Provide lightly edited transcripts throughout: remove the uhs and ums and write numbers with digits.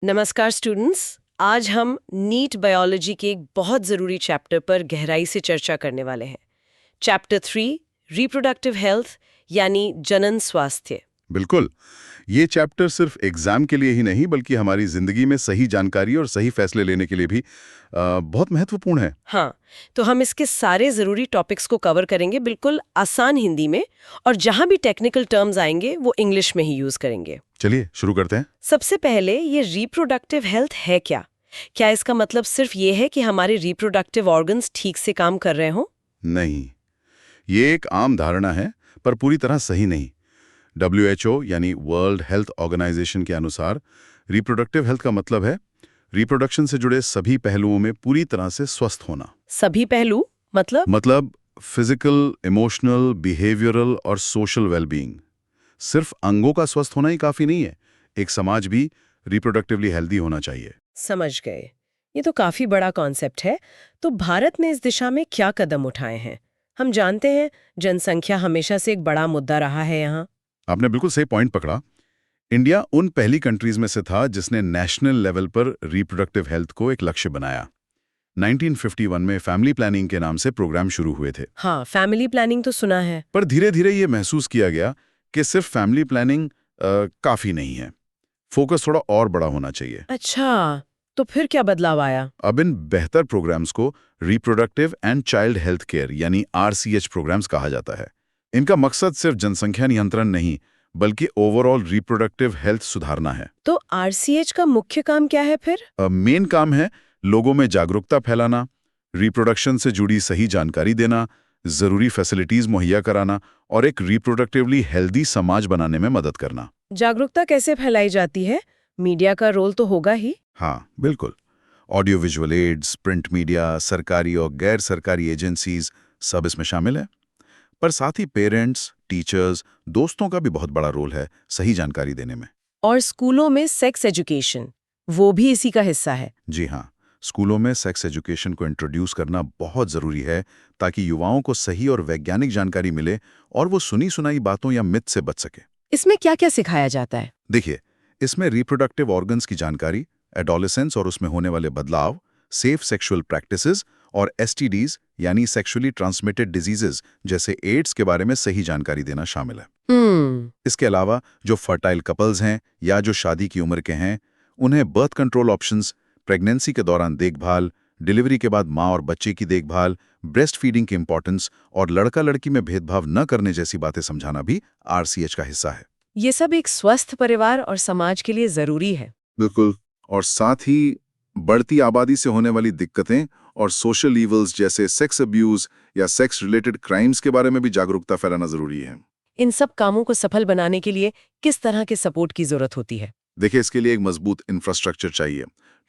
नमस्कार स्टूडेंट्स। आज हम नीट बायोलॉजी के एक बहुत ज़रूरी चैप्टर पर गहराई से चर्चा करने वाले हैं। चैप्टर 3 रिप्रोडक्टिव हेल्थ यानी जनन स्वास्थ्य। बिल्कुल। ये चैप्टर सिर्फ एग्जाम के लिए ही नहीं बल्कि हमारी जिंदगी में सही जानकारी और सही फैसले लेने के लिए भी बहुत महत्वपूर्ण है। हाँ, तो हम इसके सारे ज़रूरी टॉपिक्स को कवर करेंगे बिल्कुल आसान हिंदी में, और जहाँ भी टेक्निकल टर्म्स आएंगे वो इंग्लिश में ही यूज़ करेंगे। चलिए शुरू करते हैं। सबसे पहले ये रिप्रोडक्टिव हेल्थ है क्या? क्या इसका मतलब सिर्फ ये है कि हमारे रिप्रोडक्टिव ऑर्गन्स ठीक से काम कर रहे हों? नहीं, ये एक आम धारणा है पर पूरी तरह सही नहीं। WHO यानी वर्ल्ड हेल्थ ऑर्गेनाइजेशन के अनुसार रिप्रोडक्टिव हेल्थ का मतलब है रिप्रोडक्शन से जुड़े सभी पहलुओं में पूरी तरह से स्वस्थ होना। सभी पहलू मतलब फिजिकल, इमोशनल, बिहेवियरल और सोशल वेलबीइंग। सिर्फ अंगों का स्वस्थ होना ही काफी नहीं है, एक समाज भी रिप्रोडक्टिवली हेल्दी होना चाहिए। समझ गए। ये तो काफी बड़ा कॉन्सेप्ट है। तो भारत ने इस दिशा में क्या कदम उठाए हैं? हम जानते हैं जनसंख्या हमेशा से एक बड़ा मुद्दा रहा है यहाँ। आपने बिल्कुल सही पॉइंट पकड़ा। इंडिया उन पहली कंट्रीज में से था जिसने नेशनल लेवल पर रिप्रोडक्टिव हेल्थ को एक लक्ष्य बनाया। 1951 में फैमिली प्लानिंग के नाम से प्रोग्राम शुरू हुए थे। हाँ, फैमिली प्लानिंग तो सुना है। पर धीरे धीरे ये महसूस किया गया कि सिर्फ फैमिली प्लानिंग काफी नहीं है, फोकस थोड़ा और बड़ा होना चाहिए। अच्छा, तो फिर क्या बदलाव आया? अब इन बेहतर प्रोग्राम्स को reproductive and child health care यानी RCH प्रोग्राम्स कहा जाता है। इनका मकसद सिर्फ जनसंख्या नियंत्रण नहीं बल्कि ओवरऑल रिप्रोडक्टिव हेल्थ सुधारना है। तो RCH का मुख्य काम क्या है फिर? मेन काम है लोगों में जागरूकता फैलाना, रिप्रोडक्शन से जुड़ी सही जानकारी देना, जरूरी फैसिलिटीज मुहैया कराना और एक रिप्रोडक्टिवली हेल्दी समाज बनाने में मदद करना। जागरूकता कैसे फैलाई जाती है? मीडिया का रोल तो होगा ही। हाँ, बिल्कुल। Audio visual aids, print media, सरकारी और गैर सरकारी एजेंसीज सब इसमें शामिल है। पर साथ ही पेरेंट्स, टीचर्स, दोस्तों का भी बहुत बड़ा रोल है सही जानकारी देने में। और स्कूलों में सेक्स एजुकेशन, वो भी इसी का हिस्सा है। जी हाँ, स्कूलों में सेक्स एजुकेशन को इंट्रोड्यूस करना बहुत ज़रूरी है ताकि युवाओं को सही और वैज्ञानिक जानकारी मिले और वो सुनी सुनाई बातों या मिथ से बच सके। इसमें क्या क्या सिखाया जाता है? देखिए, इसमें रिप्रोडक्टिव ऑर्गन्स की जानकारी, एडोलेसेंस और उसमें होने वाले बदलाव, सेफ सेक्सुअल प्रैक्टिसेस और STDs यानी सेक्सुअली ट्रांसमिटेड डिजीजेज जैसे एड्स के बारे में सही जानकारी देना शामिल है। इसके अलावा जो फर्टाइल कपल्स हैं या जो शादी की उम्र के हैं, उन्हें बर्थ कंट्रोल ऑप्शंस, प्रेगनेंसी के दौरान देखभाल, डिलीवरी के बाद माँ और बच्चे की देखभाल, ब्रेस्ट फीडिंग की इंपॉर्टेंस और लड़का-लड़की में भेदभाव न करने जैसी बातें समझाना भी RCH का हिस्सा है। ये सब एक स्वस्थ परिवार और समाज के लिए जरूरी है। बिल्कुल। और साथ ही बढ़ती आबादी से होने वाली दिक्कतें और सोशल ईवल्स जैसे सेक्स अब्यूज या सेक्स रिलेटेड क्राइम्स के बारे में भी जागरूकता फैलाना जरूरी है। इन सब कामों को सफल बनाने के लिए किस तरह के सपोर्ट की जरूरत होती है? देखिए, इसके लिए एक मजबूत इंफ्रास्ट्रक्चर चाहिए,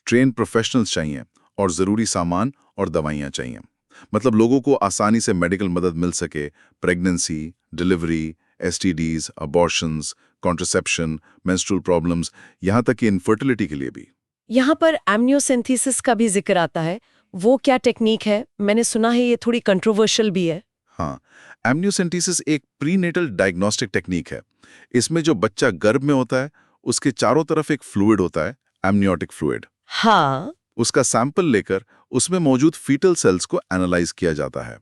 ट्रेन प्रोफेशनल्स चाहिए और ज़रूरी सामान और दवाइयाँ चाहिए। मतलब लोगों को आसानी से मेडिकल मदद मिल सके, pregnancy, delivery, STDs, abortions, contraception, menstrual problems, यहाँ तक कि इनफर्टिलिटी के लिए भी। यहाँ पर एमनियोसेंथेसिस का भी जिक्र आता है। वो क्या टेक्निक है? मैंने सुना है ये थोड़ी कंट्रोवर्शियल भी है। हाँ, एमनियोसेंटेसिस एक प्रीनेटल डायग्नोस्टिक टेक्निक है। इसमें जो बच्चा गर्भ में होता है, उसके चारों तरफ एक फ्लूइड होता है, एमनियोटिक फ्लूइड। हाँ। उसका सैंपल लेकर उसमें मौजूद फीटल सेल्स को एनालाइज किया जाता है।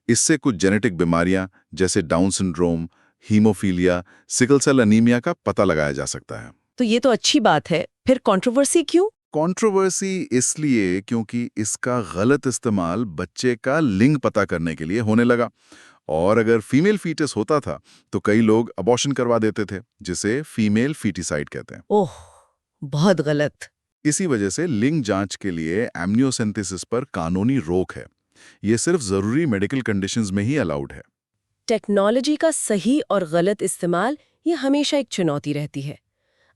इससे कुछ जेनेटिक बीमारियां जैसे Down syndrome, haemophilia, sickle cell anaemia का पता लगाया जा सकता है। तो ये तो अच्छी बात है। फिर कंट्रोवर्सी क्यों? कंट्रोवर्सी इसलिए क्योंकि इसका गलत इस्तेमाल बच्चे का लिंग पता करने के लिए होने लगा। और अगर फीमेल फीटस होता था तो कई लोग अबॉर्शन करवा देते थे, जिसे फीमेल फीटिसाइड कहते हैं। ओह, बहुत गलत। इसी वजह से लिंग जांच के लिए एमनियोसेंटेसिस पर कानूनी रोक है। ये सिर्फ जरूरी मेडिकल कंडीशंस में ही अलाउड है। टेक्नोलॉजी का सही और गलत इस्तेमाल ये हमेशा एक चुनौती रहती है।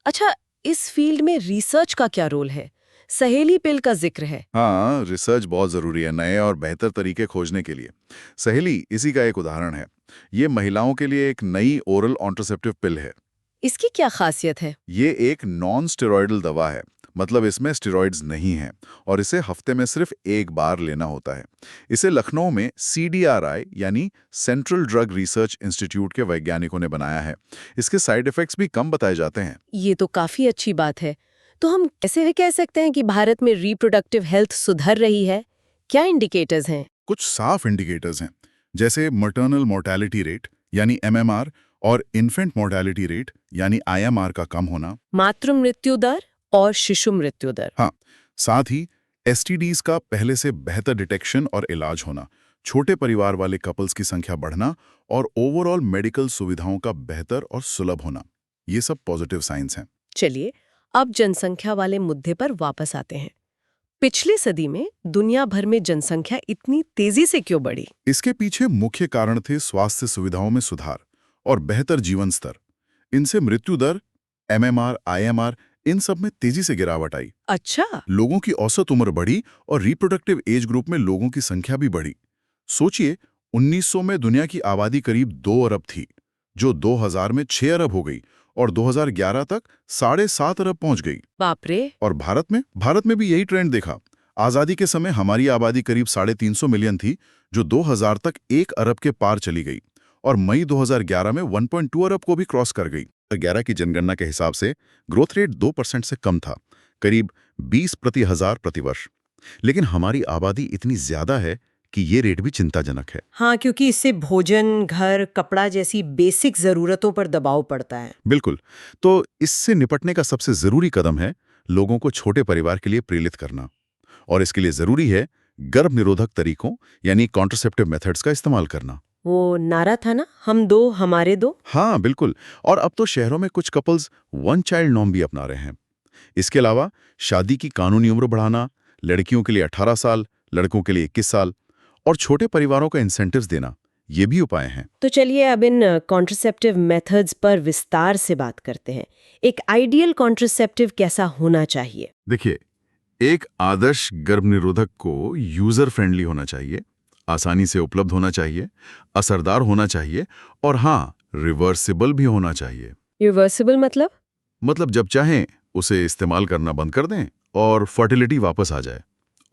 अच्छा, इस फील्ड में रिसर्च का क्या रोल है? सहेली पिल का जिक्र है। हाँ, रिसर्च बहुत जरूरी है नए और बेहतर तरीके खोजने के लिए। सहेली इसी का एक उदाहरण है। ये महिलाओं के लिए एक नई ओरल ऑन्ट्रोसेप्टिव पिल है। इसकी क्या खासियत है? ये एक नॉन स्टेरॉयडल दवा है, मतलब इसमें स्टेरॉइड्स नहीं हैं और इसे हफ्ते में सिर्फ एक बार लेना होता है। इसे लखनऊ में CDRI यानी सेंट्रल ड्रग रिसर्च इंस्टीट्यूट के वैज्ञानिकों ने बनाया है। इसके साइड इफेक्ट्स भी कम बताए जाते हैं। ये तो काफी अच्छी बात है। तो हम कैसे कह सकते हैं कि भारत में रिप्रोडक्टिव हेल्थ सुधर रही है? क्या इंडिकेटर्स हैं? कुछ साफ इंडिकेटर्स हैं, जैसे मटर्नल मोर्टेलिटी रेट यानी MMR और इन्फेंट मोर्टेलिटी रेट यानी IMR का कम होना। मातृ मृत्यु दर और शिशु मृत्यु दर। हाँ, साथ ही STDs का पहले से बेहतर डिटेक्शन और इलाज होना, छोटे परिवार वाले कपल्स की संख्या बढ़ना और ओवरऑल मेडिकल सुविधाओं का बेहतर और सुलभ होना, ये सब पॉजिटिव साइंस हैं। चलिए अब जनसंख्या वाले मुद्दे पर वापस आते हैं। पिछली सदी में दुनिया भर में जनसंख्या इतनी तेजी से क्यों बढ़ी? इसके पीछे मुख्य कारण थे स्वास्थ्य सुविधाओं में सुधार और बेहतर जीवन स्तर। इनसे मृत्यु दर, MMR, IMR इन सब में तेजी से गिरावट आई। अच्छा। लोगों की औसत उम्र बढ़ी और रिप्रोडक्टिव एज ग्रुप में लोगों की संख्या भी बढ़ी। सोचिए, 1900 में दुनिया की आबादी करीब 2 अरब थी, जो 2000 में 6 अरब हो गई और 2011 तक 7.5 अरब पहुंच गई। बाप रे। और भारत में भी यही ट्रेंड देखा। आजादी के समय हमारी आबादी करीब 350 मिलियन थी, जो 2000 तक 1 अरब के पार चली गई और मई 2011 में 1.2 अरब को भी क्रॉस कर गई। 2011 की जनगणना के हिसाब से ग्रोथ रेट 2% से कम था, करीब 20 प्रति हजार प्रति वर्ष। लेकिन हमारी आबादी इतनी ज्यादा है कि ये रेट भी चिंताजनक है। हाँ, क्योंकि इससे भोजन, घर, कपड़ा जैसी बेसिक जरूरतों पर दबाव पड़ता है। बिल्कुल। तो इससे निपटने का सबसे जरूरी कदम है लोगों को छोटे परिवार के लिए प्रेरित करना, और इसके लिए जरूरी है गर्भ निरोधक तरीकों यानी कॉन्ट्रासेप्टिव मेथड्स का इस्तेमाल करना। वो नारा था ना, हम दो हमारे दो। हाँ बिल्कुल। और अब तो शहरों में कुछ कपल्स 1 चाइल्ड नॉर्म भी अपना रहे हैं। इसके अलावा शादी की कानूनी उम्र बढ़ाना, लड़कियों के लिए 18 साल, लड़कों के लिए 21 साल और छोटे परिवारों का इंसेंटिव्स देना, ये भी उपाय हैं। तो चलिए अब इन कॉन्ट्रासेप्टिव मेथड्स पर विस्तार से बात करते हैं। एक आइडियल कॉन्ट्रासेप्टिव कैसा होना चाहिए? देखिए, एक आदर्श गर्भ निरोधक को यूजर फ्रेंडली होना चाहिए, आसानी से उपलब्ध होना चाहिए, असरदार होना चाहिए और हाँ, रिवर्सिबल भी होना चाहिए। रिवर्सिबल मतलब जब चाहें उसे इस्तेमाल करना बंद कर दें और फर्टिलिटी वापस आ जाए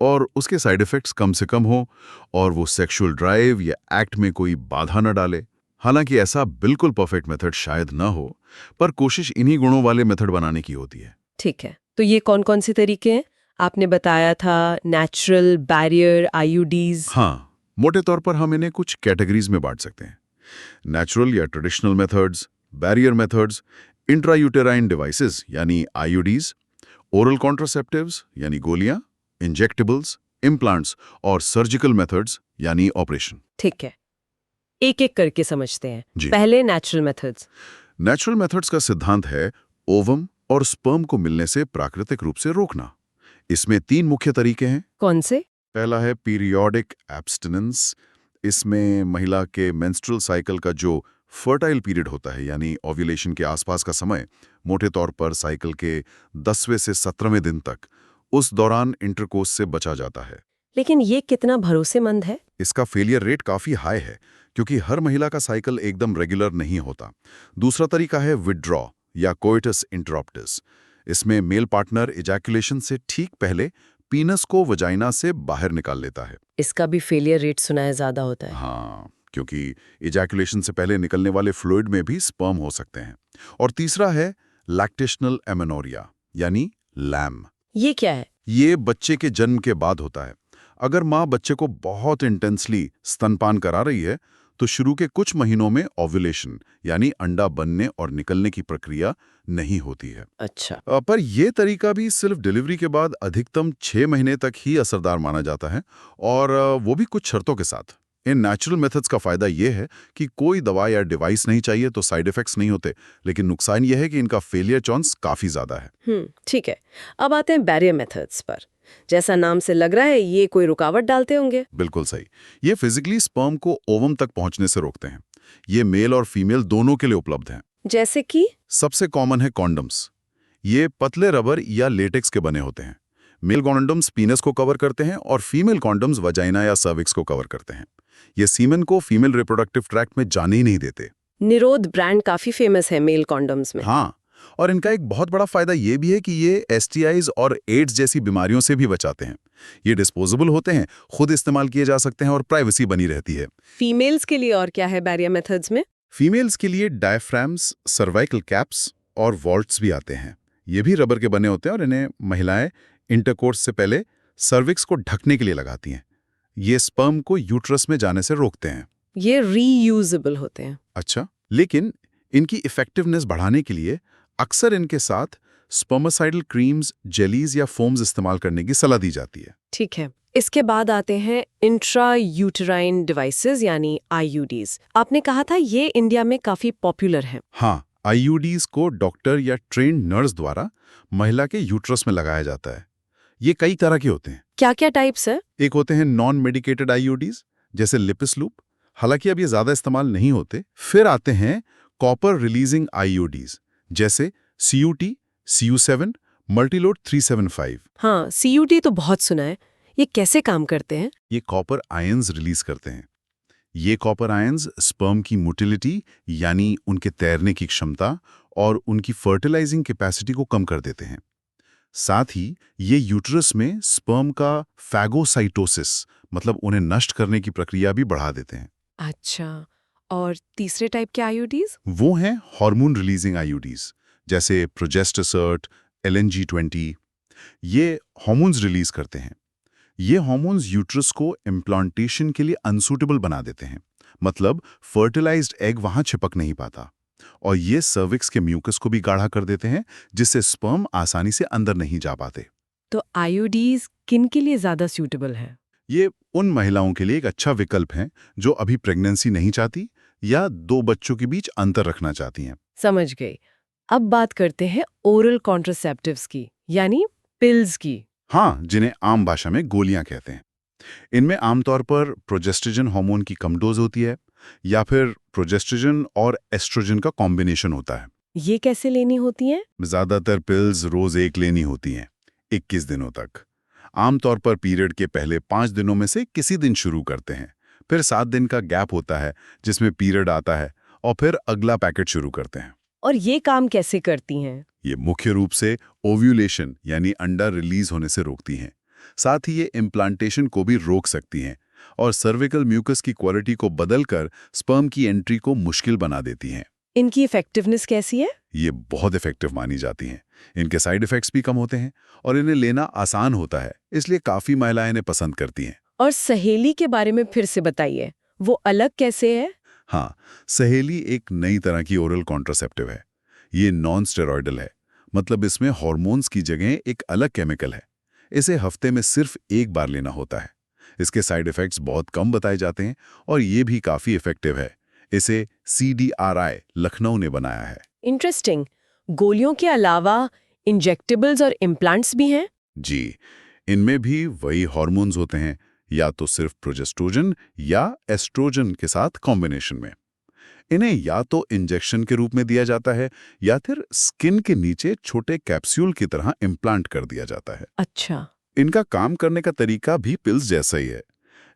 और उसके साइड इफेक्ट्स कम से कम हो और वो सेक्सुअल ड्राइव या एक्ट में कोई बाधा न डाले। हालांकि ऐसा बिल्कुल परफेक्ट मेथड शायद न हो, पर कोशिश इन्हीं गुणों वाले मेथड बनाने की होती है। ठीक है, तो ये कौन कौन से तरीके हैं? आपने बताया था नेचुरल, बैरियर, IUDs। हाँ, मोटे तौर पर हम इन्हें कुछ कैटेगरीज में बांट सकते हैं। नेचुरल या traditional methods, barrier methods, intrauterine devices यानी IUDs, ओरल कॉन्ट्रासेप्टिव्स यानी गोलियां, इंजेक्टेबल्स, इम्प्लांट्स और सर्जिकल मेथड्स यानी ऑपरेशन। ठीक है, एक एक करके समझते हैं। जी। पहले नेचुरल मेथड्स। नेचुरल मेथड्स का सिद्धांत है ओवम और स्पर्म को मिलने से प्राकृतिक रूप से रोकना। इसमें 3 मुख्य तरीके हैं। कौन से? पहला है पीरियोडिक एब्स्टिनेंस। इसमें महिला के मेंस्ट्रुअल साइकिल का जो फर्टाइल पीरियड होता है यानी ओव्यूलेशन के आसपास का समय, मोटे तौर पर साइकिल के 10वें से 17वें दिन तक, उस दौरान इंटरकोर्स से बचा जाता है। लेकिन ये कितना भरोसेमंद है? इसका फेलियर रेट काफी हाई है, क्योंकि हर महिला का साइकिल एकदम रेगुलर नहीं होता। दूसरा तरीका है विथड्रॉ या कोइटस इंटरप्टस। इसमें मेल पार्टनर इजैकुलेशन से ठीक पहले पीनस को वजाइना से बाहर निकाल लेता है। इसका भी फेलियर रेट सुना है ज्यादा होता है। हाँ, क्योंकि इजैकुलेशन से पहले निकलने वाले फ्लूइड में भी स्पर्म हो सकते हैं। और तीसरा है लैक्टेशनल एमेनोरिया यानी लैम। ये क्या है? ये बच्चे के जन्म के बाद होता है। अगर माँ बच्चे को बहुत इंटेंसली स्तनपान करा रही है तो शुरू के कुछ महीनों में ओव्यूलेशन यानी अंडा बनने और निकलने की प्रक्रिया नहीं होती है। अच्छा। पर यह तरीका भी सिर्फ डिलीवरी के बाद अधिकतम 6 महीने तक ही असरदार माना जाता है, और वो भी कुछ शर्तों के साथ। इन नेचुरल मेथड्स का फायदा यह है कि कोई दवा या डिवाइस नहीं चाहिए तो साइड इफेक्ट्स नहीं होते, लेकिन नुकसान यह है कि इनका फेलियर चांस काफी ज्यादा है। ठीक है, अब आते हैं बैरियर मेथड्स पर। जैसा नाम से लग रहा है ये कोई रुकावट डालते होंगे। बिल्कुल सही। ये फिजिकली स्पर्म को ओवम तक पहुंचने से रोकते हैं। ये मेल और फीमेल दोनों के लिए उपलब्ध हैं। जैसे कि? सबसे कॉमन है कॉन्डम्स। ये पतले रबर या लेटेक्स के बने होते हैं। मेल कॉन्डम्स पीनस को कवर करते हैं और फीमेल कॉन्डम्स वजाइना या सर्विक्स को कवर करते हैं। ये सीमेन को फीमेल रिप्रोडक्टिव ट्रैक्ट में जाने ही नहीं देते। निरोध ब्रांड काफी फेमस है मेल कॉन्डम्स में। हाँ, और इनका एक बहुत बड़ा फायदा ये भी है कि ये STIs और एड्स जैसी बीमारियों से भी बचाते हैं। ये डिस्पोजेबल होते हैं, खुद इस्तेमाल किए जा सकते हैं और प्राइवेसी बनी रहती है। फीमेल्स के लिए और क्या है बैरियर मेथड्स में? फीमेल्स के लिए डायफ्राम्स, सर्वाइकल कैप्स और वॉल्ट्स भी आते हैं। ये भी रबर के बने होते हैं और इन्हें महिलाएं इंटरकोर्स से पहले सर्विक्स को ढकने के लिए लगाती हैं। ये स्पर्म को यूट्रस में जाने से रोकते हैं। ये रीयूजेबल होते हैं। अच्छा, लेकिन इनकी इफेक्टिवनेस बढ़ाने के लिए अक्सर इनके साथ स्पर्मासाइडल क्रीम्स, जेलीज या फोम्स इस्तेमाल करने की सलाह दी जाती है। ठीक है, इसके बाद आते हैं इंट्रा यूटेराइन डिवाइसेस यानी आईयूडीज। आपने कहा था ये इंडिया में काफी पॉपुलर हैं। हाँ, आईयूडीज को डॉक्टर या ट्रेन्ड नर्स द्वारा महिला के यूट्रस में लगाया जाता है। ये कई तरह के होते हैं। क्या क्या टाइप्स है? एक होते हैं नॉन मेडिकेटेड आईयूडीज, जैसे लिपिस लूप, हालांकि अब ये ज्यादा इस्तेमाल नहीं होते। फिर आते हैं कॉपर रिलीजिंग आईयूडीज, जैसे CUT, CU7, मल्टीलोड 375। हाँ, CUT तो बहुत सुना है। ये कैसे काम करते हैं? ये कॉपर आयंस रिलीज करते हैं। ये कॉपर आयंस स्पर्म की मोटिलिटी यानी उनके तैरने की क्षमता और उनकी फर्टिलाइजिंग कैपेसिटी को कम कर देते हैं। साथ ही ये यूट्रस में स्पर्म का फैगोसाइटोसिस मतलब उन्हें नष्ट करने की प्रक्रिया भी बढ़ा देते हैं। अच्छा, और तीसरे टाइप के आईयूडीज? वो हैं हार्मोन रिलीजिंग आईयूडीज, जैसे प्रोजेस्टेसर्ट, LNG-20। ये हार्मोन्स रिलीज करते हैं। ये हार्मोन्स यूट्रस को इम्प्लांटेशन के लिए अनसूटेबल बना देते हैं, मतलब फर्टिलाइज्ड एग वहां चिपक नहीं पाता। और ये सर्विक्स के म्यूकस को भी गाढ़ा कर देते हैं, जिससे स्पर्म आसानी से अंदर नहीं जा पाते। तो आईयूडीज किन के लिए ज्यादा सूटेबल है? ये उन महिलाओं के लिए एक अच्छा विकल्प है जो अभी प्रेगनेंसी नहीं चाहती या 2 बच्चों के बीच अंतर रखना चाहती हैं। समझ गई। अब बात करते हैं ओरल कॉन्ट्रासेप्टिव्स की, यानी पिल्स की। हाँ, जिन्हें आम भाषा में गोलियां कहते हैं। इनमें आमतौर पर प्रोजेस्टेजन हार्मोन की कम डोज होती है या फिर प्रोजेस्टेजन और एस्ट्रोजन का कॉम्बिनेशन होता है। ये कैसे लेनी होती हैं? ज्यादातर पिल्स रोज एक लेनी होती हैं, 21 दिनों तक। आमतौर पर पीरियड के पहले 5 दिनों में से किसी दिन शुरू करते हैं, फिर 7 दिन का गैप होता है जिसमें पीरियड आता है और फिर अगला पैकेट शुरू करते हैं। और ये काम कैसे करती हैं? ये मुख्य रूप से ओव्यूलेशन यानी अंडा रिलीज होने से रोकती हैं। साथ ही ये इम्प्लांटेशन को भी रोक सकती हैं और सर्विकल म्यूकस की क्वालिटी को बदलकर स्पर्म की एंट्री को मुश्किल बना देती हैं। इनकी इफेक्टिवनेस कैसी है? ये बहुत इफेक्टिव मानी जाती हैं। इनके साइड इफेक्ट्स भी कम होते हैं और इन्हें लेना आसान होता है, इसलिए काफी महिलाएं इन्हें पसंद करती हैं। और सहेली के बारे में फिर से बताइए, वो अलग कैसे है? हाँ, सहेली एक नई तरह की ओरल कॉन्ट्रासेप्टिव है। ये नॉन स्टेरॉयडल है, मतलब इसमें हार्मोन्स की जगह एक अलग केमिकल है। इसे हफ्ते में सिर्फ एक बार लेना होता है। इसके साइड इफेक्ट्स बहुत कम बताए जाते हैं और ये भी काफी इफेक्टिव है। इसे CDRI लखनऊ ने बनाया है। इंटरेस्टिंग। गोलियों के अलावा इंजेक्टेबल्स और इम्प्लांट्स भी हैं? जी, इनमें भी वही हार्मोन्स होते हैं, या तो सिर्फ प्रोजेस्ट्रोजन या एस्ट्रोजन के साथ कॉम्बिनेशन में। इन्हें या तो इंजेक्शन के रूप में दिया जाता है या फिर स्किन के नीचे छोटे कैप्सूल की तरह इम्प्लांट कर दिया जाता है। अच्छा। इनका काम करने का तरीका भी पिल्स जैसा ही है,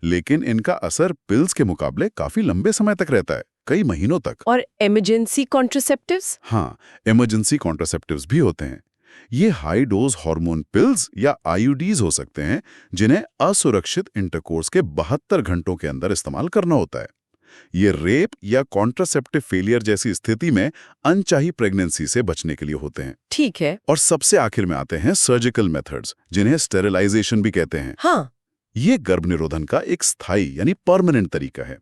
लेकिन इनका असर पिल्स के मुकाबले काफी लंबे समय तक रहता है, कई महीनों तक। और इमरजेंसी कॉन्ट्रासेप्टिव्स? हाँ, इमरजेंसी कॉन्ट्रासेप्टिव्स भी होते हैं। ये हाई डोज हार्मोन पिल्स या आईयूडीज हो सकते हैं, जिन्हें असुरक्षित इंटरकोर्स के 72 घंटों के अंदर इस्तेमाल करना होता है। ये रेप या कॉन्ट्रासेप्टिव फेलियर जैसी स्थिति में अनचाही प्रेगनेंसी से बचने के लिए होते हैं। ठीक है। और सबसे आखिर में आते हैं सर्जिकल मेथड्स, जिन्हें स्टेरिलाइजेशन भी कहते हैं। हाँ। ये गर्भ निरोधन का एक स्थायी यानी परमानेंट तरीका है।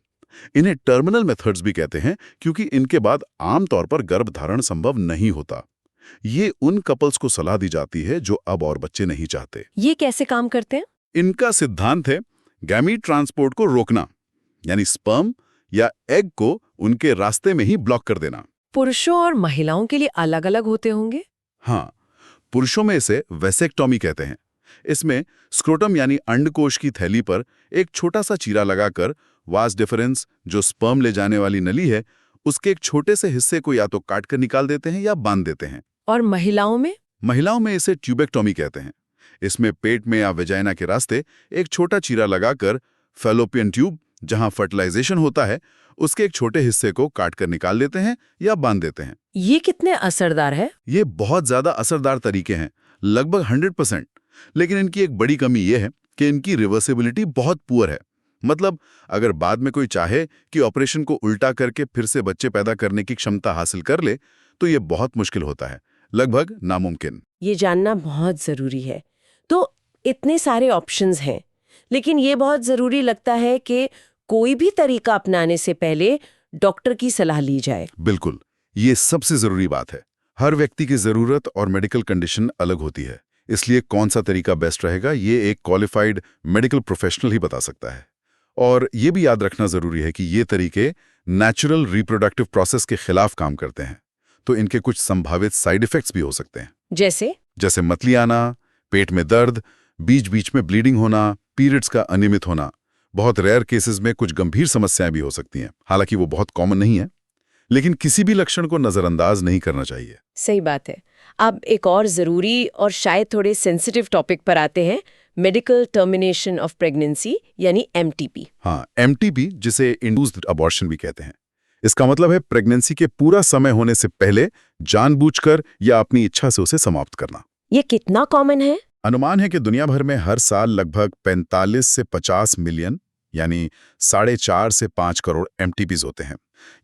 इन्हें टर्मिनल मेथड्स भी कहते हैं क्योंकि इनके बाद आमतौर पर गर्भधारण संभव नहीं होता। ये उन कपल्स को सलाह दी जाती है जो अब और बच्चे नहीं चाहते। ये कैसे काम करते हैं? इनका सिद्धांत है गैमीट ट्रांसपोर्ट को रोकना, यानी स्पर्म या एग को उनके रास्ते में ही ब्लॉक कर देना। पुरुषों और महिलाओं के लिए अलग अलग होते होंगे? हाँ, पुरुषों में इसे वेसेक्टॉमी कहते हैं। इसमें स्क्रोटम यानी अंडकोश की थैली पर एक छोटा सा चीरा लगाकर वास डिफरेंस, जो स्पर्म ले जाने वाली नली है, उसके एक छोटे से हिस्से को या तो काट कर निकाल देते हैं या बांध देते हैं। और महिलाओं में? महिलाओं में इसे ट्यूबेक्टॉमी कहते हैं। इसमें पेट में या वेजाइना के रास्ते एक छोटा चीरा लगाकर फैलोपियन ट्यूब, जहां फर्टिलाइजेशन होता है, उसके एक छोटे हिस्से को काट कर निकाल देते हैं या बांध देते हैं। ये कितने असरदार है? ये बहुत ज्यादा असरदार तरीके हैं, लगभग 100%। लेकिन इनकी एक बड़ी कमी ये है कि इनकी रिवर्सिबिलिटी बहुत पुअर है। मतलब अगर बाद में कोई चाहे कि ऑपरेशन को उल्टा करके फिर से बच्चे पैदा करने की क्षमता हासिल कर ले, तो ये बहुत मुश्किल होता है। लगभग नामुमकिन। ये जानना बहुत ज़रूरी है। तो इतने सारे ऑप्शंस हैं, लेकिन ये बहुत ज़रूरी लगता है कि कोई भी तरीका अपनाने से पहले डॉक्टर की सलाह ली जाए। बिल्कुल, ये सबसे ज़रूरी बात है। हर व्यक्ति की ज़रूरत और मेडिकल कंडीशन अलग होती है, इसलिए कौन सा तरीका बेस्ट रहेगा ये एक क्वालिफाइड मेडिकल प्रोफेशनल ही बता सकता है। और ये भी याद रखना ज़रूरी है कि ये तरीके नेचुरल रिप्रोडक्टिव प्रोसेस के खिलाफ काम करते हैं, तो इनके कुछ संभावित साइड इफ़ेक्ट्स भी हो सकते हैं। जैसे मतली आना, पेट में दर्द, बीच बीच में ब्लीडिंग होना, पीरियड्स का अनियमित होना। बहुत रेयर केसेस में कुछ गंभीर समस्याएं भी हो सकती हैं, हालांकि वो बहुत कॉमन नहीं है, लेकिन किसी भी लक्षण को नजरअंदाज नहीं करना चाहिए। सही बात है। अब एक और ज़रूरी और शायद थोड़े सेंसिटिव टॉपिक पर आते हैं, मेडिकल टर्मिनेशन ऑफ प्रेगनेंसी यानी MTP। हाँ, MTP, जिसे इंड्यूस्ड अबॉर्शन भी कहते हैं। इसका मतलब है प्रेगनेंसी के पूरा समय होने से पहले जानबूझकर या अपनी इच्छा से उसे समाप्त करना। ये कितना कॉमन है? अनुमान है कि दुनिया भर में हर साल लगभग 45 से 50 मिलियन यानी 4.5 से 5 करोड़ MTPs होते हैं।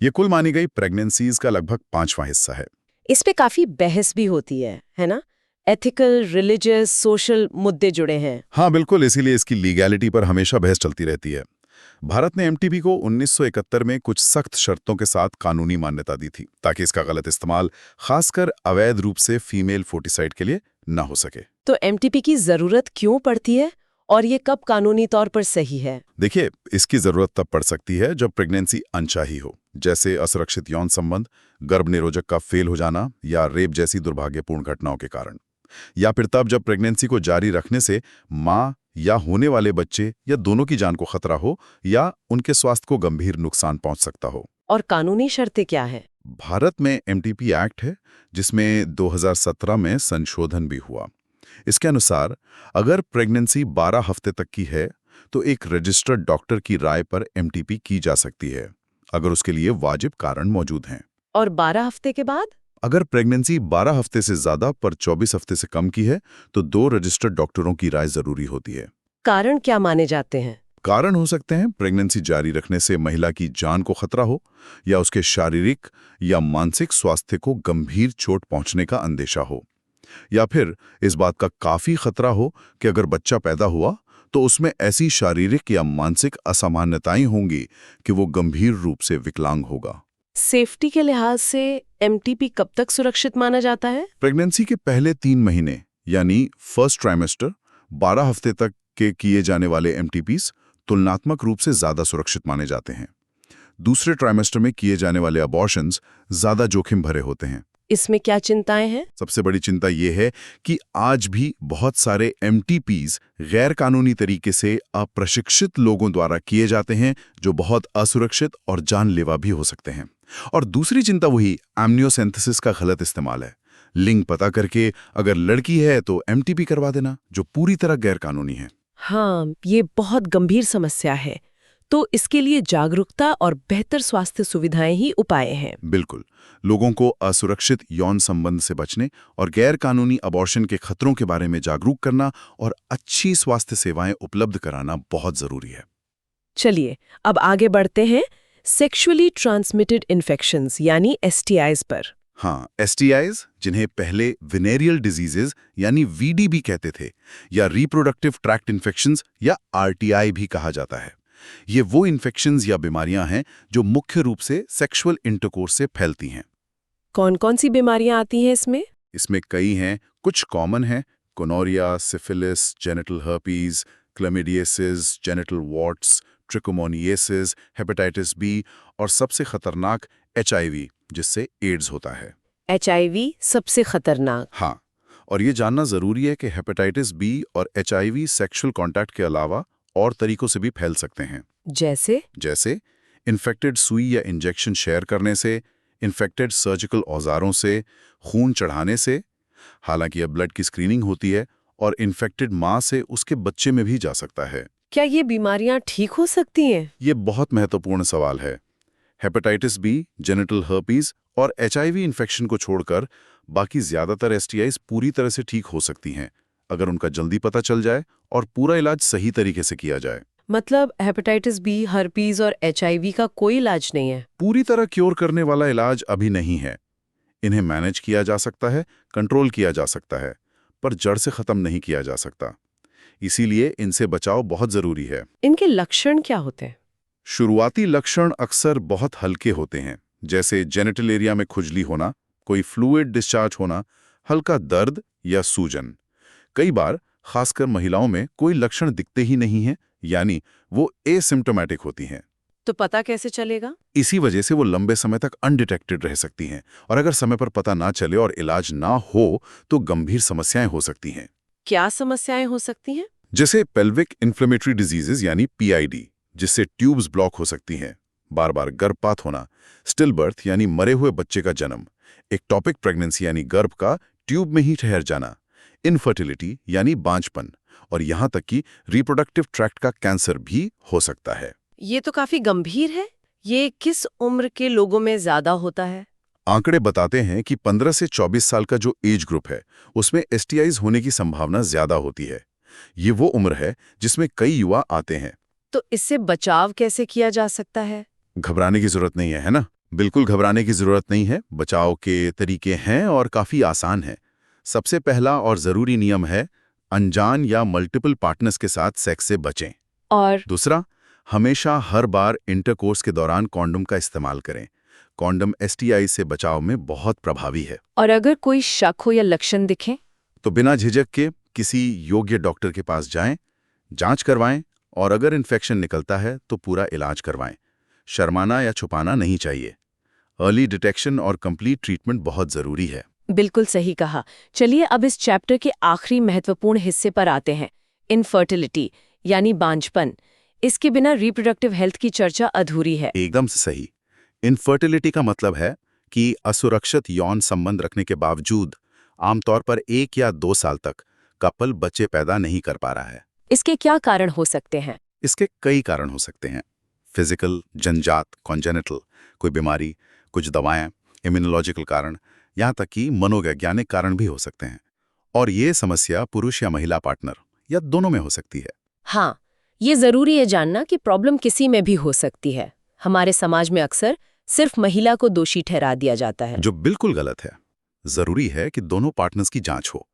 ये कुल मानी गई प्रेगनेंसीज का लगभग 5वां हिस्सा है। इस पे काफी बहस भी होती है ना? एथिकल, रिलीजियस, सोशल मुद्दे जुड़े हैं। हाँ बिल्कुल, इसीलिए इसकी लीगैलिटी पर हमेशा बहस चलती रहती है। भारत ने MTP को 1971 में कुछ सख्त शर्तों के साथ कानूनी मान्यता दी थी, ताकि इसका गलत इस्तेमाल खासकर अवैध रूप से फीमेल फोर्टिसाइड के लिए न हो सके। तो MTP की जरूरत क्यों पड़ती है और ये कब कानूनी तौर पर सही है? देखिए, इसकी जरूरत तब पड़ सकती है जब प्रेगनेंसी अनचाही हो, जैसे असुरक्षित यौन संबंध, गर्भ निरोधक का फेल हो जाना या रेप जैसी दुर्भाग्यपूर्ण घटनाओं के कारण, या फिर तब जब प्रेगनेंसी को जारी रखने से माँ या होने वाले बच्चे या दोनों की जान को खतरा हो या उनके स्वास्थ्य को गंभीर नुकसान पहुंच सकता हो। और कानूनी शर्तें क्या है? भारत में MTP एक्ट है, जिसमें 2017 में संशोधन भी हुआ। इसके अनुसार अगर प्रेगनेंसी 12 हफ्ते तक की है तो एक रजिस्टर्ड डॉक्टर की राय पर MTP की जा सकती है, अगर उसके लिए वाजिब कारण मौजूद हैं। और 12 हफ्ते के बाद? अगर प्रेगनेंसी 12 हफ्ते से ज्यादा पर 24 हफ्ते से कम की है तो 2 रजिस्टर्ड डॉक्टरों की राय जरूरी होती है। कारण क्या माने जाते हैं? कारण हो सकते हैं प्रेगनेंसी जारी रखने से महिला की जान को खतरा हो, या उसके शारीरिक या मानसिक स्वास्थ्य को गंभीर चोट पहुंचने का अंदेशा हो, या फिर इस बात का काफी खतरा हो कि अगर बच्चा पैदा हुआ तो उसमें ऐसी शारीरिक या मानसिक असामान्यताएं होंगी कि वो गंभीर रूप से विकलांग होगा। सेफ्टी के लिहाज से MTP कब तक सुरक्षित माना जाता है? प्रेगनेंसी के पहले 3 महीने यानी फर्स्ट ट्राइमेस्टर 12 हफ्ते तक के किए जाने वाले MTPs तुलनात्मक रूप से ज्यादा सुरक्षित माने जाते हैं। दूसरे ट्राइमेस्टर में किए जाने वाले अबॉर्शंस ज्यादा जोखिम भरे होते हैं। इसमें क्या चिंताएं हैं? सबसे बड़ी चिंता यह है कि आज भी बहुत सारे MTPs गैर कानूनी तरीके से अप्रशिक्षित लोगों द्वारा किए जाते हैं, जो बहुत असुरक्षित और जानलेवा भी हो सकते हैं। और दूसरी चिंता वही एमनियोसेंथेसिस का गलत इस्तेमाल है। लिंग पता करके अगर लड़की है तो MTP करवा देना, जो पूरी तरह गैर कानूनी है। हाँ, ये बहुत गंभीर समस्या है। तो इसके लिए जागरूकता और बेहतर स्वास्थ्य सुविधाएं ही उपाय हैं। बिल्कुल, लोगों को असुरक्षित यौन संबंध से बचने और गैर कानूनी अबॉर्शन के खतरों के बारे में जागरूक करना और अच्छी स्वास्थ्य सेवाएं उपलब्ध कराना बहुत जरूरी है। चलिए अब आगे बढ़ते हैं सेक्सुअली ट्रांसमिटेड इन्फेक्शंस यानी STIs पर। हाँ, STIs, जिन्हें पहले वेनेरियल डिजीजेज यानी VD भी कहते थे, या रिप्रोडक्टिव ट्रैक्ट इन्फेक्शंस या RTI भी कहा जाता है। ये वो इन्फेक्शंस या बीमारियां हैं जो मुख्य रूप से सेक्सुअल इंटरकोर्स से फैलती हैं। कौन कौन सी बीमारियां आती हैं इसमें? इसमें कई हैं। कुछ कॉमन हैं: gonorrhoea, syphilis, genital herpes, chlamydiasis, genital warts, trichomoniasis, hepatitis B और सबसे खतरनाक HIV, जिससे एड्स होता है। HIV सबसे खतरनाक? हाँ, और ये जानना जरूरी है कि हेपेटाइटिस B और HIV सेक्सुअल कांटेक्ट के अलावा और तरीकों से भी फैल सकते हैं। जैसे इन्फेक्टेड सुई या इंजेक्शन शेयर करने से, इन्फेक्टेड सर्जिकल औजारों से, खून चढ़ाने से। हालांकि अब ब्लड की स्क्रीनिंग होती है और इन्फेक्टेड मां से उसके बच्चे में भी जा सकता है। क्या ये बीमारियां ठीक हो सकती हैं? ये बहुत महत्वपूर्ण सवाल है। हेपेटाइटिस B, जेनिटल हर्पीज और HIV इन्फेक्शन को छोड़कर बाकी ज्यादातर STIs पूरी तरह से ठीक हो सकती हैं, अगर उनका जल्दी पता चल जाए और पूरा इलाज सही तरीके से किया जाए। मतलब हेपेटाइटिस B, हर्पीज और HIV का कोई इलाज नहीं है? पूरी तरह क्योर करने वाला इलाज अभी नहीं है। इन्हें मैनेज किया जा सकता है, कंट्रोल किया जा सकता है, पर जड़ से खत्म नहीं किया जा सकता। इसीलिए इनसे बचाव बहुत जरूरी है। इनके लक्षण क्या होते हैं? शुरुआती लक्षण अक्सर बहुत हल्के होते हैं, जैसे जेनिटल एरिया में खुजली होना, कोई फ्लूइड डिस्चार्ज होना, हल्का दर्द या सूजन। कई बार खासकर महिलाओं में कोई लक्षण दिखते ही नहीं हैं, यानी वो एसिम्प्टोमेटिक होती हैं। तो पता कैसे चलेगा? इसी वजह से वो लंबे समय तक अनडिटेक्टेड रह सकती हैं, और अगर समय पर पता ना चले और इलाज ना हो तो गंभीर समस्याएं हो सकती हैं। क्या समस्याएं हो सकती हैं? जैसे पेल्विक इन्फ्लेमेटरी डिजीजेज यानी पीआईडी, जिससे ट्यूब्स ब्लॉक हो सकती हैं, बार-बार गर्भपात होना, स्टिल बर्थ यानी मरे हुए बच्चे का जन्म, एक्टोपिक प्रेगनेंसी यानी गर्भ का ट्यूब में ही ठहर जाना, इनफर्टिलिटी यानी बांझपन, और यहां तक कि रिप्रोडक्टिव ट्रैक्ट का कैंसर भी हो सकता है। ये तो काफी गंभीर है। ये किस उम्र के लोगों में ज्यादा होता है? आंकड़े बताते हैं कि 15 से 24 साल का जो एज ग्रुप है, उसमें एसटीआईज होने की संभावना ज्यादा होती है। ये वो उम्र है जिसमें कई युवा आते हैं। तो इससे बचाव कैसे किया जा सकता है? घबराने की जरूरत नहीं है ना? बिल्कुल घबराने की जरूरत नहीं है। बचाव के तरीके हैं और काफी आसान हैं। सबसे पहला और जरूरी नियम है, अनजान या मल्टीपल पार्टनर्स के साथ सेक्स से बचें। और दूसरा, हमेशा हर बार इंटरकोर्स के दौरान कॉन्डोम का इस्तेमाल करें। कॉन्डोम एसटीआई से बचाव में बहुत प्रभावी है। और अगर कोई शक हो या लक्षण दिखे? तो बिना झिझक के किसी योग्य डॉक्टर के पास जाएं, जांच करवाएं, और अगर इन्फेक्शन निकलता है तो पूरा इलाज करवाएं। शर्माना या छुपाना नहीं चाहिए। अर्ली डिटेक्शन और कंप्लीट ट्रीटमेंट बहुत जरूरी है। बिल्कुल सही कहा। चलिए अब इस चैप्टर के आखिरी महत्वपूर्ण हिस्से पर आते हैं, इनफर्टिलिटी यानी बांझपन। इसके बिना रिप्रोडक्टिव हेल्थ की चर्चा अधूरी है। एकदम से सही। इनफर्टिलिटी का मतलब है कि असुरक्षित यौन संबंध रखने के बावजूद आमतौर पर 1 या 2 साल तक कपल बच्चे पैदा नहीं कर पा रहा है। इसके क्या कारण हो सकते हैं? इसके कई कारण हो सकते हैं। फिजिकल, जन्मजात, कॉन्जेनिटल, कोई बीमारी, कुछ दवाएं, इम्यूनोलॉजिकल कारण, यहाँ तक कि मनोवैज्ञानिक कारण भी हो सकते हैं। और ये समस्या पुरुष या महिला पार्टनर या दोनों में हो सकती है। हाँ, ये जरूरी है जानना कि प्रॉब्लम किसी में भी हो सकती है। हमारे समाज में अक्सर सिर्फ महिला को दोषी ठहरा दिया जाता है, जो बिल्कुल गलत है। जरूरी है कि दोनों पार्टनर्स की जांच हो।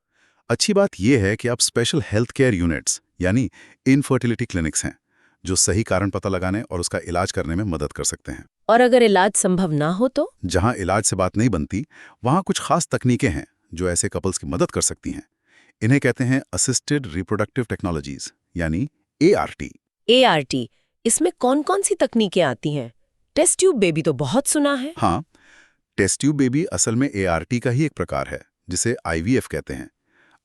अच्छी बात यह है कि अब स्पेशल हेल्थ केयर यूनिट्स यानी इनफर्टिलिटी क्लिनिक्स हैं, जो सही कारण पता लगाने और उसका इलाज करने में मदद कर सकते हैं। और अगर इलाज संभव ना हो तो? जहां इलाज से बात नहीं बनती, वहां कुछ खास तकनीकें हैं जो ऐसे कपल्स की मदद कर सकती हैं। इन्हें कहते हैं असिस्टेड रिप्रोडक्टिव टेक्नोलॉजीज यानी ART। ART, इसमें कौन-कौन सी तकनीकें आती हैं? टेस्ट ट्यूब बेबी तो बहुत सुना है। हाँ, टेस्ट ट्यूब बेबी असल में ART का ही एक प्रकार है, जिसे IVF कहते हैं।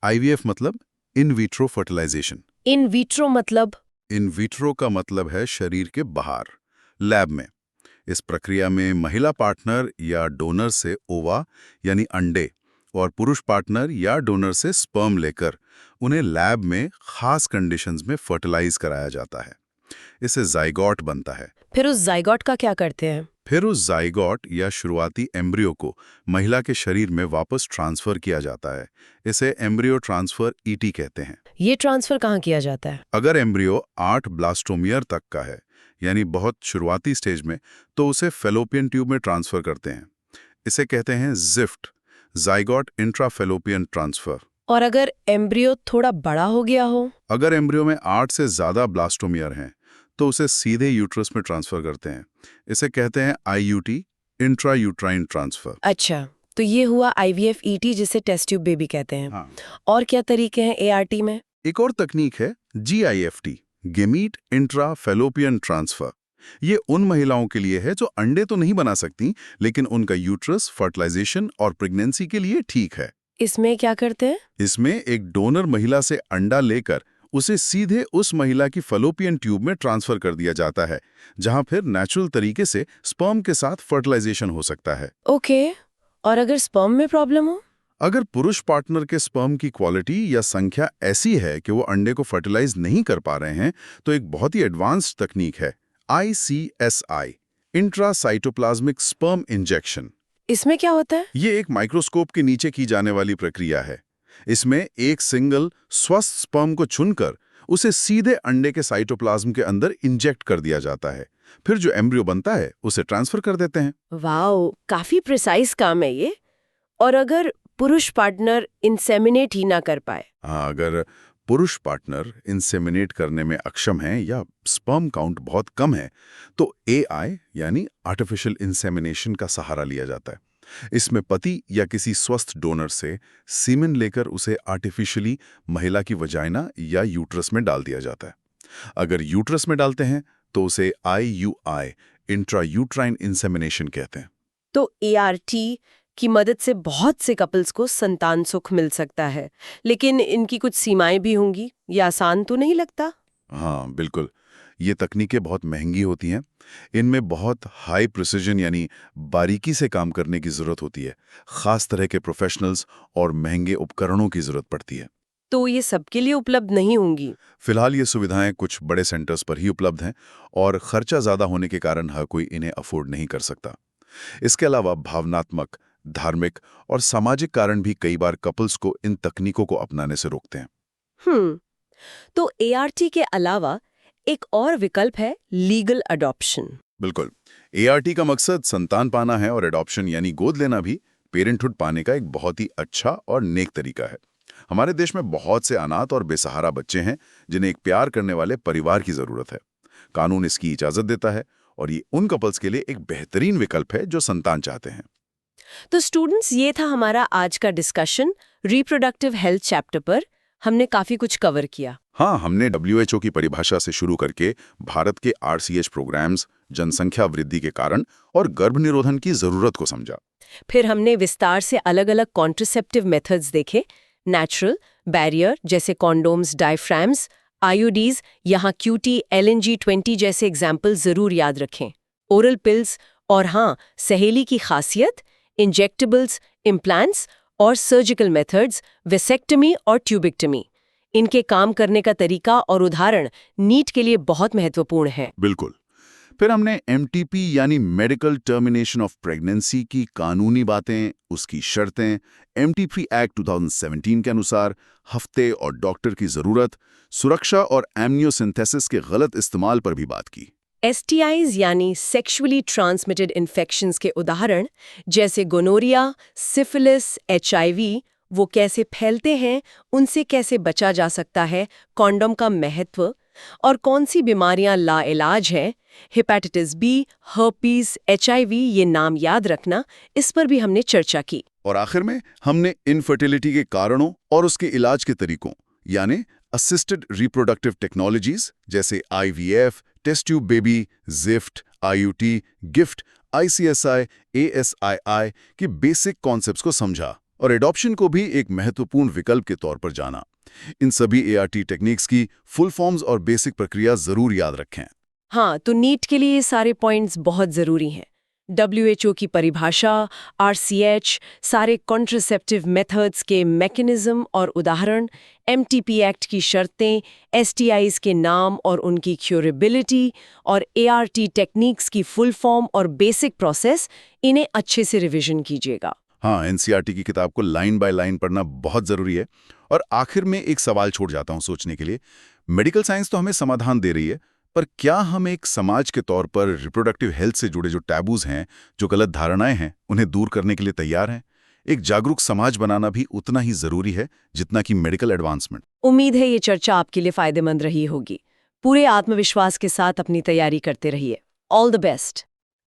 IVF मतलब in vitro fertilisation. In vitro मतलब? इन विट्रो का मतलब है शरीर के बाहर, लैब में। इस प्रक्रिया में महिला पार्टनर या डोनर से ओवा यानी अंडे और पुरुष पार्टनर या डोनर से स्पर्म लेकर उन्हें लैब में खास कंडीशंस में फर्टिलाइज कराया जाता है। इससे जाइगोट बनता है। फिर उस जाइगोट का क्या करते हैं? फिर उस जाइगोट या शुरुआती एम्ब्रियो को महिला के शरीर में वापस ट्रांसफर किया जाता है। इसे एम्ब्रियो ट्रांसफर ET कहते हैं। ये ट्रांसफर कहाँ किया जाता है? अगर एम्ब्रियो 8 ब्लास्टोमियर तक का है, यानी बहुत शुरुआती स्टेज में, तो उसे फेलोपियन ट्यूब में ट्रांसफर करते हैं। इसे कहते हैं ज़िफ्ट, ज़ाइगोट इंट्राफेलोपियन ट्रांसफर। और अगर एम्ब्रियो थोड़ा बड़ा हो गया हो? अगर एम्ब्रियो में 8 से ज़्यादा ब्लास्टोमियर हैं, तो उसे सीधे यूट्रस में ट्रांसफर करते हैं। इसे कहते हैं IUT, इंट्रा यूट्राइन ट्रांसफर। अच्छा, तो ये हुआ IVF ET, जिसे टेस्ट ट्यूब बेबी कहते हैं। हाँ। और क्या तरीके हैं ART में? एक और तकनीक है GIFT, gamete intra fallopian transfer. ये उन महिलाओं के लिए है जो अंडे तो नहीं बना सकती, लेकिन उनका यूट्रस फर्टिलाइजेशन और प्रेगनेंसी के लिए ठीक है। इसमें क्या करते हैं? इसमें एक डोनर महिला से अंडा लेकर उसे सीधे उस महिला की फेलोपियन ट्यूब में ट्रांसफर कर दिया जाता है, जहां फिर नेचुरल तरीके से स्पर्म के साथ फर्टिलाइजेशन हो सकता है। ओके, और अगर स्पर्म में प्रॉब्लम हो? अगर पुरुष पार्टनर के स्पर्म की क्वालिटी या संख्या ऐसी है कि वो अंडे को फर्टिलाइज नहीं कर पा रहे हैं, तो एक बहुत ही एडवांस्ड तकनीक है ICSI, इंट्रासाइटोप्लाज्मिक स्पर्म इंजेक्शन। इसमें क्या होता है? ये एक माइक्रोस्कोप के नीचे की जाने वाली प्रक्रिया है। इसमें एक सिंगल स्वस्थ स्पर्म को चुनकर उसे सीधे अंडे के साइटोप्लाज्म के अंदर इंजेक्ट कर दिया जाता है। फिर जो एम्ब्रियो बनता है उसे ट्रांसफर कर देते हैं। वाओ, काफी प्रिसाइज काम है ये। और अगर पुरुष पार्टनर इंसेमिनेट ही ना कर पाए? हाँ, अगर पुरुष पार्टनर इंसेमिनेट करने में अक्षम है या स्पर्म काउंट बहुत कम है तो एआई यानी आर्टिफिशियल इंसेमिनेशन का सहारा लिया जाता है। इसमें पति या किसी स्वस्थ डोनर से सीमेन लेकर उसे आर्टिफिशियली महिला की वजाइना या यूट्रस में डाल दिया जाता है। अगर यूट्रस में डालते हैं तो उसे IUI इंट्रायूट्राइन इंसेमिनेशन कहते हैं। तो ART की मदद से बहुत से कपल्स को संतान सुख मिल सकता है, लेकिन इनकी कुछ सीमाएं भी होंगी। ये आसान तो नहीं लगता? हाँ बिल्कुल, ये तकनीकें बहुत महंगी होती हैं। इनमें बहुत हाई प्रिसिजन यानी बारीकी से काम करने की ज़रूरत होती है। ख़ास तरह के प्रोफेशनल्स और महंगे उपकरणों की ज़रूरत पड़ती है। तो ये सबके लिए उपलब्ध नहीं होंगी? फिलहाल ये सुविधाएं कुछ बड़े सेंटर्स पर ही उपलब्ध हैं और खर्चा ज़्यादा होने के कारण हर कोई इन्हें अफोर्ड नहीं कर सकता। इसके अलावा भावनात्मक, धार्मिक और सामाजिक कारण भी कई बार कपल्स को इन तकनीकों को अपनाने से रोकते हैं। तो ART के अलावा एक और विकल्प है लीगल अडॉप्शन। बिल्कुल, ART का मकसद संतान पाना है और एडॉप्शन यानी गोद लेना भी पेरेंटहुड पाने का एक बहुत ही अच्छा और नेक तरीका है। हमारे देश में बहुत से अनाथ और बेसहारा बच्चे हैं जिन्हें एक प्यार करने वाले परिवार की जरूरत है। कानून इसकी इजाजत देता है और ये उन कपल्स के लिए एक बेहतरीन विकल्प है जो संतान चाहते हैं। तो स्टूडेंट्स, ये था हमारा आज का डिस्कशन रिप्रोडक्टिव हेल्थ चैप्टर पर। हमने काफी कुछ कवर किया। हाँ, हमने WHO की परिभाषा से शुरू करके भारत के RCH प्रोग्राम्स, जनसंख्या वृद्धि के कारण और गर्भनिरोधन की जरूरत को समझा। फिर हमने विस्तार से अलग-अलग कॉन्ट्रासेप्टिव मेथड्स देखे। नेचुरल, बैरियर जैसे कॉन्डोम्स, डायफ्राम्स, IUDs, यहाँ QT, LNG-20 जैसे एग्जाम्पल जरूर याद रखें। ओरल पिल्स और हाँ, सहेली की खासियत, इंजेक्टेबल्स, इम्प्लांट्स और सर्जिकल मेथड्स, वेसेक्टमी और ट्यूबिक्टमी। इनके काम करने का तरीका और उदाहरण नीट के लिए बहुत महत्वपूर्ण है। बिल्कुल। फिर हमने MTP यानी मेडिकल टर्मिनेशन ऑफ प्रेगनेंसी की कानूनी बातें, उसकी शर्तें, MTP एक्ट 2017 के अनुसार हफ्ते और डॉक्टर की जरूरत, सुरक्षा और एमनियोसिंथेसिस के गलत इस्तेमाल पर भी बात की। STIs यानी सेक्सुअली ट्रांसमिटेड इन्फेक्शंस के उदाहरण जैसे गोनोरिया, सिफिलिस, HIV, वो कैसे फैलते हैं, उनसे कैसे बचा जा सकता है, कॉन्डोम का महत्व और कौन सी बीमारियां लाइलाज हैं, हेपेटाइटिस B, हर्पीज, HIV, ये नाम याद रखना, इस पर भी हमने चर्चा की। और आखिर में हमने इनफर्टिलिटी के कारणों और उसके इलाज के तरीकों यानी असिस्टेड रिप्रोडक्टिव टेक्नोलॉजीज जैसे IVF, test tube baby, ZIFT, IUT, GIFT, ICSI, ASII की बेसिक कॉन्सेप्ट्स को समझा और एडॉप्शन को भी एक महत्वपूर्ण विकल्प के तौर पर जाना। इन सभी ART टेक्निक्स की फुल फॉर्म्स और बेसिक प्रक्रिया जरूर याद रखें। हाँ, तो नीट के लिए ये सारे पॉइंट्स बहुत जरूरी हैं। WHO की परिभाषा, RCH, सारे कॉन्ट्रासेप्टिव मेथड्स के मैकेनिज्म और उदाहरण, MTP एक्ट की शर्तें, STIs के नाम और उनकी क्यूरेबिलिटी और ART टेक्निक्स की फुल फॉर्म और बेसिक प्रोसेस, इन्हें अच्छे से रिवीजन कीजिएगा। हाँ, NCERT की किताब को लाइन बाय लाइन पढ़ना बहुत जरूरी है। और आखिर में एक सवाल छोड़ जाता हूँ सोचने के लिए। मेडिकल साइंस तो हमें समाधान दे रही है, पर क्या हम एक समाज के तौर पर रिप्रोडक्टिव हेल्थ से जुड़े जो टैबूज हैं, जो गलत धारणाएं हैं, उन्हें दूर करने के लिए तैयार हैं? एक जागरूक समाज बनाना भी उतना ही जरूरी है जितना कि मेडिकल एडवांसमेंट। उम्मीद है ये चर्चा आपके लिए फायदेमंद रही होगी। पूरे आत्मविश्वास के साथ अपनी तैयारी करते रहिए। All the best.